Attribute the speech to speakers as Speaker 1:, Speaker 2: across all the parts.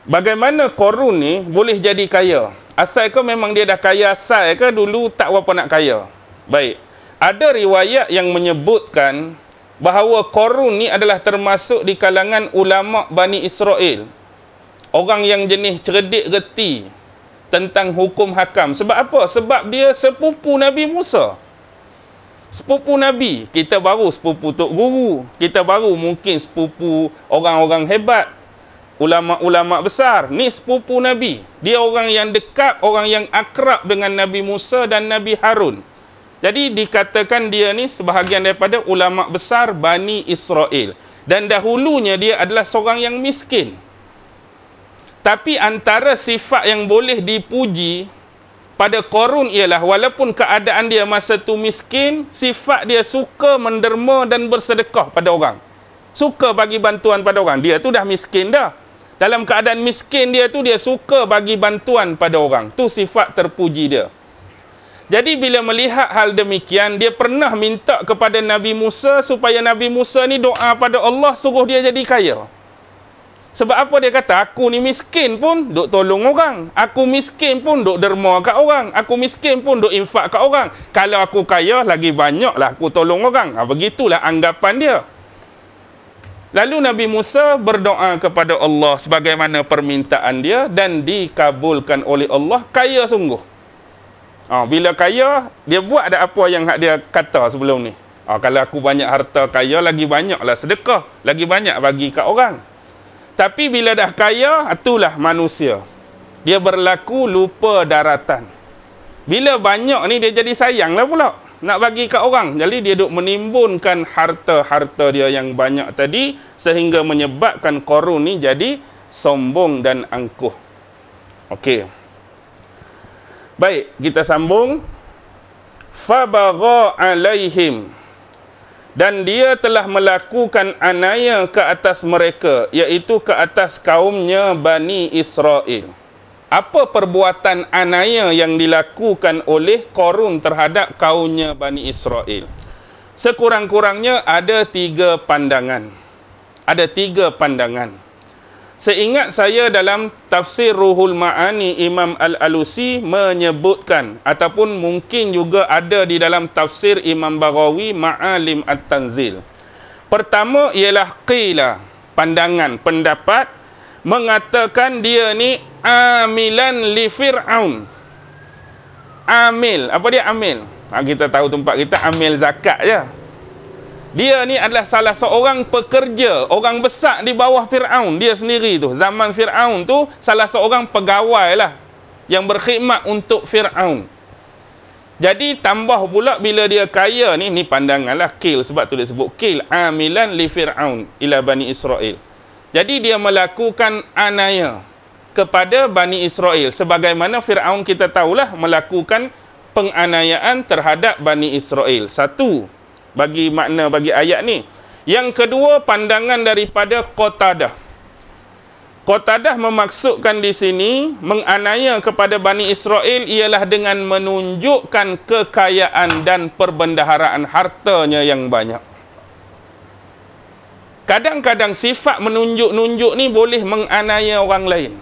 Speaker 1: Bagaimana Qarun ni boleh jadi kaya? Asal ke memang dia dah kaya asal ke dulu tak berapa nak kaya? Baik. Ada riwayat yang menyebutkan bahawa Qarun ni adalah termasuk di kalangan ulama Bani Israel. Orang yang jenis cerdik reti tentang hukum hakam. Sebab apa? Sebab dia sepupu Nabi Musa. Sepupu Nabi. Kita baru sepupu Tok Guru. Kita baru mungkin sepupu orang-orang hebat. Ulama-ulama besar. Ni sepupu Nabi. Dia orang yang dekat, orang yang akrab dengan Nabi Musa dan Nabi Harun. Jadi dikatakan dia ni sebahagian daripada ulama besar Bani Israel. Dan dahulunya dia adalah seorang yang miskin. Tapi antara sifat yang boleh dipuji pada Qarun ialah walaupun keadaan dia masa tu miskin, sifat dia suka menderma dan bersedekah pada orang. Suka bagi bantuan pada orang. Dia tu dah miskin dah. Dalam keadaan miskin dia tu, dia suka bagi bantuan pada orang. Tu sifat terpuji dia. Jadi bila melihat hal demikian, dia pernah minta kepada Nabi Musa supaya Nabi Musa ni doa pada Allah suruh dia jadi kaya. Sebab apa dia kata? Aku ni miskin pun duk tolong orang. Aku miskin pun duk derma kat orang. Aku miskin pun duk infak kat orang. Kalau aku kaya, lagi banyaklah aku tolong orang. Begitulah anggapan dia. Lalu Nabi Musa berdoa kepada Allah sebagaimana permintaan dia dan dikabulkan oleh Allah. Kaya sungguh. Bila kaya, dia buat ada apa yang dia kata sebelum ni. Kalau aku banyak harta kaya, lagi banyaklah sedekah. Lagi banyak bagi kat orang. Tapi bila dah kaya, itulah manusia. Dia berlaku lupa daratan. Bila banyak ni, dia jadi sayang lah pula. Nak bagi kat orang. Jadi dia duk menimbunkan harta-harta dia yang banyak tadi, sehingga menyebabkan Qarun ni jadi sombong dan angkuh. Okey. Baik, kita sambung. Fabagha alaihim. Dan dia telah melakukan anaya ke atas mereka, iaitu ke atas kaumnya Bani Israel. Apa perbuatan anaya yang dilakukan oleh Qarun terhadap kaumnya Bani Israel? Sekurang-kurangnya ada 3 pandangan. Ada 3 pandangan. Seingat saya dalam tafsir Ruhul Ma'ani, Imam Al-Alusi menyebutkan, ataupun mungkin juga ada di dalam tafsir Imam Baghawi Ma'alim At-Tanzil. Pertama ialah qila, pandangan, pendapat, mengatakan dia ni amilan li Fir'aun. Amil, apa dia amil? Kita tahu tempat kita amil zakat je. Dia ni adalah salah seorang pekerja, orang besar di bawah Fir'aun. Dia sendiri tu, zaman Fir'aun tu, salah seorang pegawai lah yang berkhidmat untuk Fir'aun. Jadi tambah pula bila dia kaya ni pandangan lah, kil, sebab tu dia sebut kil, amilan li Fir'aun ila Bani Israel. Jadi dia melakukan anaya kepada Bani Israel. Sebagaimana Fir'aun kita tahulah melakukan penganiayaan terhadap Bani Israel. Satu, bagi makna bagi ayat ni. Yang kedua, pandangan daripada Qatadah. Qatadah memaksudkan di sini menganiaya kepada Bani Israel ialah dengan menunjukkan kekayaan dan perbendaharaan hartanya yang banyak. Kadang-kadang sifat menunjuk-nunjuk ni boleh menganiaya orang lain.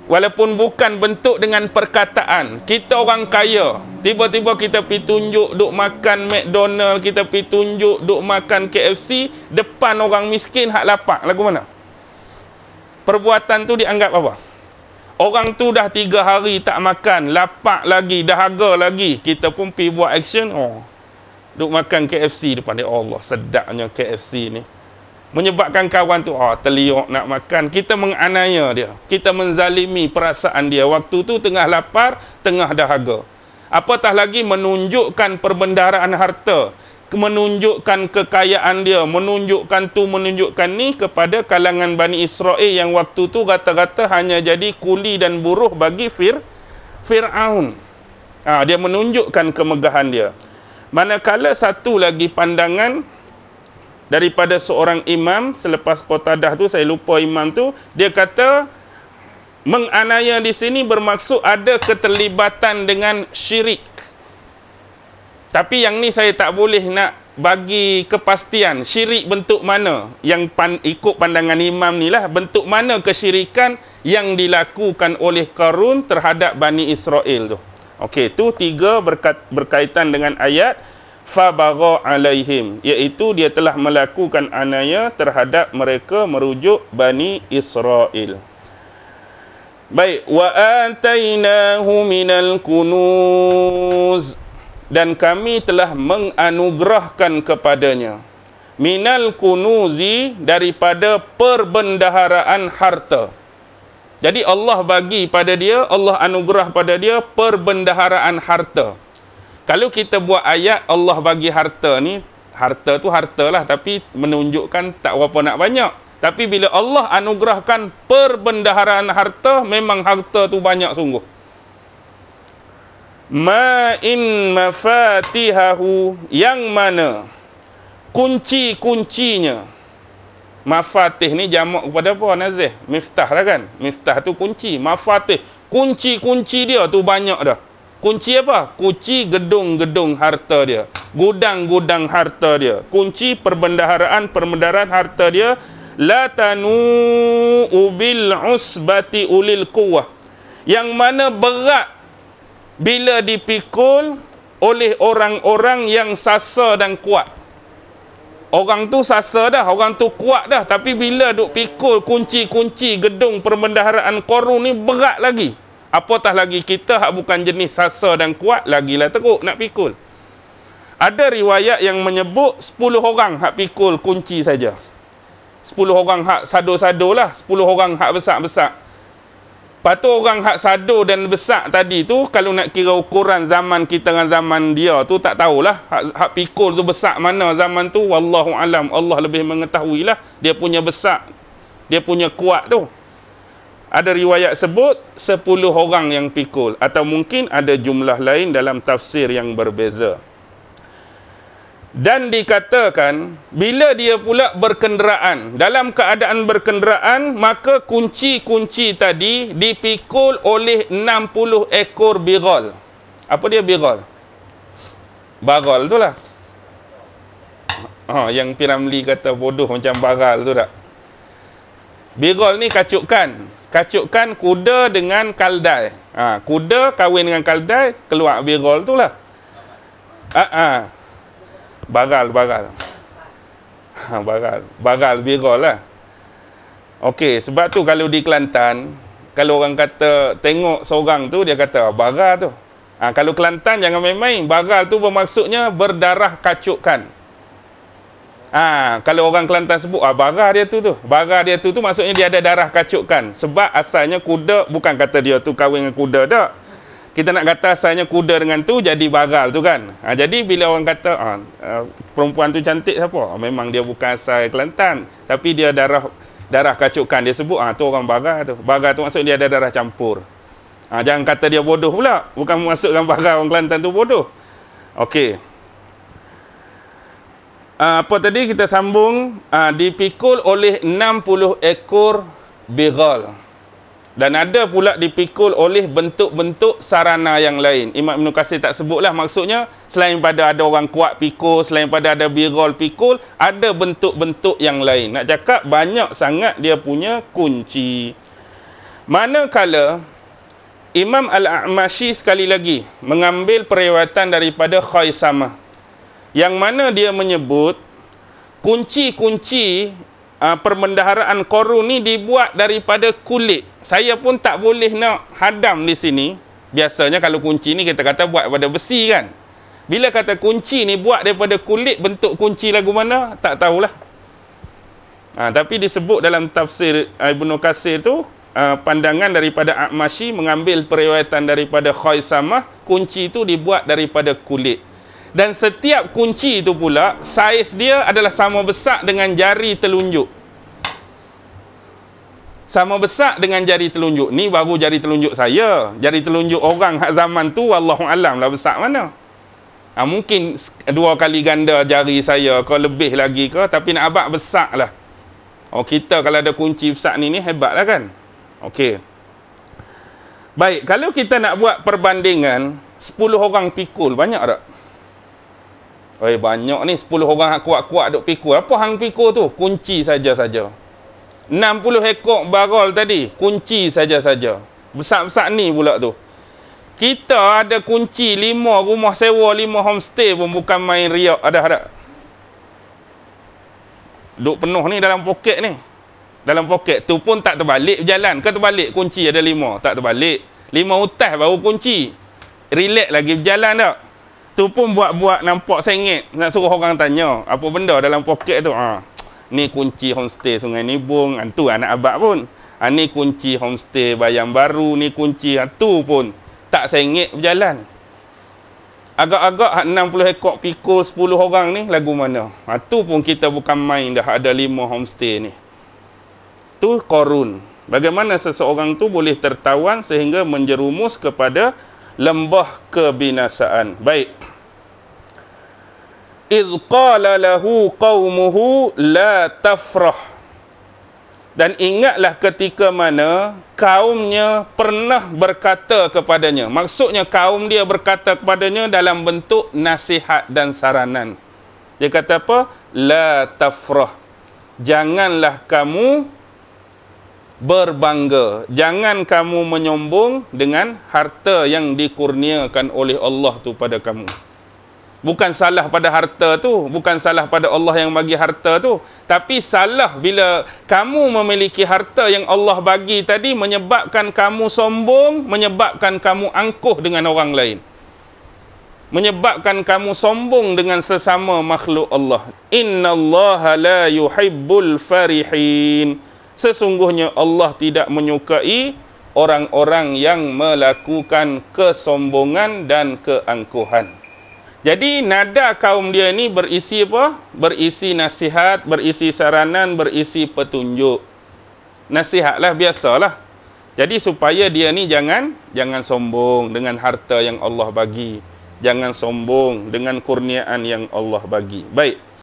Speaker 1: Walaupun bukan bentuk dengan perkataan. Kita orang kaya, tiba-tiba kita pergi tunjuk duk makan McDonald, kita pergi tunjuk duk makan KFC depan orang miskin hak lapak. Lagu mana? Perbuatan tu dianggap apa? Orang tu dah 3 hari tak makan, lapak lagi, dahaga lagi. Kita pun pergi buat action. Duk makan KFC depan dia. Allah, sedapnya KFC ni. Menyebabkan kawan tu terliok nak makan. Kita menganiaya dia, kita menzalimi perasaan dia. Waktu tu tengah lapar, tengah dahaga. Apatah lagi menunjukkan perbendaharaan harta, menunjukkan kekayaan dia, menunjukkan tu, menunjukkan ni kepada kalangan Bani Israel yang waktu tu rata-rata hanya jadi kuli dan buruh bagi Fir'aun. Dia menunjukkan kemegahan dia. Manakala satu lagi pandangan daripada seorang imam selepas Qatadah tu, saya lupa imam tu, dia kata menganiaya di sini bermaksud ada keterlibatan dengan syirik. Tapi yang ni saya tak boleh nak bagi kepastian syirik bentuk mana yang ikut pandangan imam ni lah, bentuk mana kesyirikan yang dilakukan oleh Qarun terhadap Bani Israel tu. Okey, tu 3 berkaitan dengan ayat fabagha alaihim, iaitu dia telah melakukan aniaya terhadap mereka, merujuk Bani Israel. Baik, wa atainahu minal kunuz, dan kami telah menganugerahkan kepadanya minal kunuzi, daripada perbendaharaan harta. Jadi Allah bagi pada dia, Allah anugerah pada dia perbendaharaan harta. Kalau kita buat ayat Allah bagi harta ni, harta tu hartalah, tapi menunjukkan tak berapa nak banyak. Tapi bila Allah anugerahkan perbendaharaan harta, memang harta tu banyak sungguh. Ma'in mafatihahu, yang mana kunci-kuncinya. Mafatih ni jamak kepada apa, Nazih? Miftah lah kan? Miftah tu kunci. Mafatih, kunci-kunci dia tu banyak dah. Kunci apa? Kunci gedung-gedung harta dia, gudang-gudang harta dia, kunci perbendaharaan harta dia. La tanu bil usbati ulil quwwah, yang mana berat bila dipikul oleh orang-orang yang sasa dan kuat. Orang tu sasa dah, orang tu kuat dah, tapi bila duk pikul kunci-kunci gedung perbendaharaan Qarun ni, berat lagi. Apatah lagi kita hak bukan jenis sasa dan kuat, lagilah teruk nak pikul. Ada riwayat yang menyebut 10 orang hak pikul kunci saja. 10 orang hak sado-sado lah, 10 orang hak besar-besar. Lepas tu orang hak sado dan besar tadi tu, kalau nak kira ukuran zaman kita dengan zaman dia tu, tak tahulah hak pikul tu besar mana zaman tu, wallahu alam, Allah lebih mengetahui lah dia punya besar, dia punya kuat tu. Ada riwayat sebut 10 orang yang pikul, atau mungkin ada jumlah lain dalam tafsir yang berbeza. Dan dikatakan bila dia pula berkenderaan, dalam keadaan berkenderaan, maka kunci-kunci tadi dipikul oleh 60 ekor bighal. Apa dia bighal? Bagal tu lah. Yang Piramli kata bodoh macam bagal tu tak? Bighal ni kacukan kuda dengan kaldai. Kuda kahwin dengan kaldai, keluar bighal tu lah. Bagal bighal lah. Okey, sebab tu kalau di Kelantan, kalau orang kata tengok seorang tu, dia kata bagal tu. Kalau Kelantan jangan main-main. Bagal tu bermaksudnya berdarah kacukan. Kalau orang Kelantan sebut bagal dia tu. Bagal dia tu maksudnya dia ada darah kacukan. Sebab asalnya kuda, bukan kata dia tu kahwin dengan kuda tak. Kita nak kata asalnya kuda dengan tu jadi bagal tu kan. Jadi bila orang kata perempuan tu cantik siapa? Memang dia bukan asal Kelantan, tapi dia darah kacukan, dia sebut tu orang bagal tu. Bagal tu maksud dia ada darah campur. Jangan kata dia bodoh pula. Bukan maksudkan bagal orang Kelantan tu bodoh. Okey. Apa tadi kita sambung, dipikul oleh 60 ekor bighal. Dan ada pula dipikul oleh bentuk-bentuk sarana yang lain. Imam Ibn Katsir tak sebutlah, maksudnya selain pada ada orang kuat pikul, selain pada ada bighal pikul, ada bentuk-bentuk yang lain. Nak cakap banyak sangat dia punya kunci. Manakala Imam Al-A'mashi sekali lagi mengambil periwayatan daripada Khaisamah, yang mana dia menyebut kunci-kunci perbendaharaan Qarun ni dibuat daripada kulit. Saya pun tak boleh nak hadam di sini. Biasanya kalau kunci ni kita kata buat daripada besi kan. Bila kata kunci ni buat daripada kulit, bentuk kunci lagu mana? Tak tahulah. Tapi disebut dalam tafsir Ibnu Katsir tu, pandangan daripada A'mashi mengambil periwayatan daripada Khaisamah, kunci tu dibuat daripada kulit. Dan setiap kunci itu pula, saiz dia adalah sama besar dengan jari telunjuk. Sama besar dengan jari telunjuk. Ni baru jari telunjuk saya. Jari telunjuk orang hak zaman tu, wallahualam lah besar mana. Mungkin 2 kali ganda jari saya, ke lebih lagi ke, tapi nak abad besar lah. Kita kalau ada kunci besar ni hebat lah kan. Okey. Baik, kalau kita nak buat perbandingan 10 orang pikul, banyak tak? Oi, banyak ni 10 orang kuat-kuat duk pikul. Apa hang pikul tu? Kunci saja-saja. 60 ekor barol tadi, kunci saja-saja. Besar-besar ni pula tu. Kita ada kunci 5 rumah sewa, 5 homestay pun bukan main riak. Ada. Duk penuh ni dalam poket ni. Dalam poket tu pun tak terbalik berjalan. Ke terbalik kunci ada 5. Tak terbalik. 5 utas baru kunci. Relax lagi berjalan tak. Tu pun buat-buat nampak sengit. Nak suruh orang tanya. Apa benda dalam poket tu? Ni kunci homestay Sungai Nibung. Tu anak abad pun. Ni kunci homestay Bayang Baru. Ni kunci tu pun tak sengit berjalan. Agak-agak 60 ekor pikul 10 orang ni lagu mana? Tu pun kita bukan main dah ada 5 homestay ni. Tu Qarun. Bagaimana seseorang tu boleh tertawan sehingga menjerumus kepada lembah kebinasaan. Baik. Iz qala lahu qaumuhu la tafrah. Dan ingatlah ketika mana kaumnya pernah berkata kepadanya. Maksudnya kaum dia berkata kepadanya dalam bentuk nasihat dan saranan. Dia kata apa? La tafrah. Janganlah kamu berbangga. Jangan kamu menyombong dengan harta yang dikurniakan oleh Allah tu pada kamu. Bukan salah pada harta tu, bukan salah pada Allah yang bagi harta tu, tapi salah bila kamu memiliki harta yang Allah bagi tadi menyebabkan kamu sombong, menyebabkan kamu angkuh dengan orang lain. Menyebabkan kamu sombong dengan sesama makhluk Allah. Innallaha la yuhibbul farihin. Sesungguhnya Allah tidak menyukai orang-orang yang melakukan kesombongan dan keangkuhan. Jadi nada kaum dia ni berisi apa? Berisi nasihat, berisi saranan, berisi petunjuk. Nasihatlah, biasalah. Jadi supaya dia ni jangan sombong dengan harta yang Allah bagi. Jangan sombong dengan kurniaan yang Allah bagi. Baik.